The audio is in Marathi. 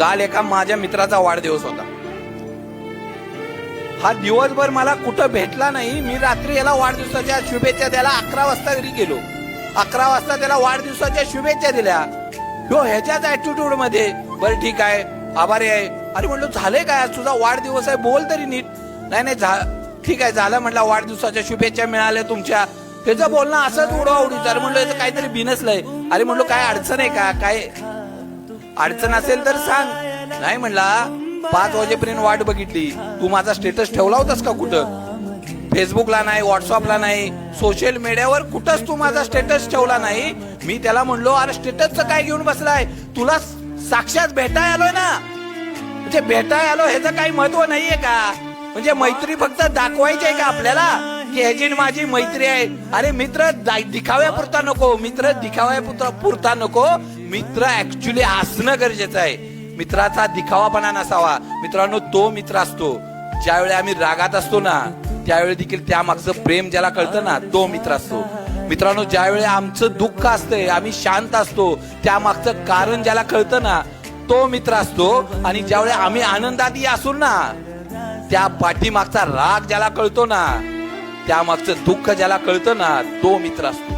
काल एका माझ्या मित्राचा वाढदिवस होता. हा दिवसभर मला कुठं भेटला नाही. मी रात्री याला वाढदिवसाच्या शुभेच्छा द्यायला 11 वाजता घरी गेलो. 11 वाजता त्याला वाढदिवसाच्या शुभेच्छा दिल्या. ह्यो ह्याच्याच ऍटिट्यूड मध्ये बरं ठीक आहे आभारी आहे. अरे म्हणलो झालंय काय, आज तुझा वाढदिवस आहे, बोल तरी नीट. नाही ठीक आहे झालं म्हटलं, वाढदिवसाच्या शुभेच्छा मिळाल्या तुमच्या. त्याचं बोलणं असंच उडवाउडीचं. अरे म्हणलो याचं काहीतरी बिनसलंय. अरे म्हणलो काय अडचण आहे का, काय अडचण असेल तर सांग. नाही म्हणला 5 वाजेपर्यंत वाट बघितली. तू माझा स्टेटस ठेवला होतास का कुठं? फेसबुकला नाही, व्हॉट्सअपला नाही, सोशल मीडियावर कुठंच तू माझा स्टेटस ठेवला नाही. मी त्याला म्हणलो अरे स्टेटसचं काय घेऊन बसलाय, तुला साक्षात भेटाय आलोय ना. म्हणजे भेटाय आलो ह्याचं काही महत्व नाहीये का? म्हणजे मैत्री फक्त दाखवायची आहे का आपल्याला की ह्याची माझी मैत्री आहे? अरे मित्र दिखाव्यापुरता नको, मित्र दिखाव्यापुरता नको. मित्र ऍक्च्युली असणं गरजेचं आहे. मित्राचा दिखावापणा नसावा. मित्रांनो तो मित्र असतो ज्यावेळी आम्ही रागात असतो ना, त्यावेळी देखील त्यामागचं प्रेम ज्याला कळतं ना, तो मित्र असतो. मित्रांनो ज्यावेळी आमचं दुःख असतंय, आम्ही शांत असतो, त्यामागचं कारण ज्याला कळतं ना, तो मित्र असतो. आणि ज्यावेळी आम्ही आनंदात असू ना, त्या पाठीमागचा राग ज्याला कळतो ना, त्यामागचं दुःख ज्याला कळतं ना, तो मित्र असतो.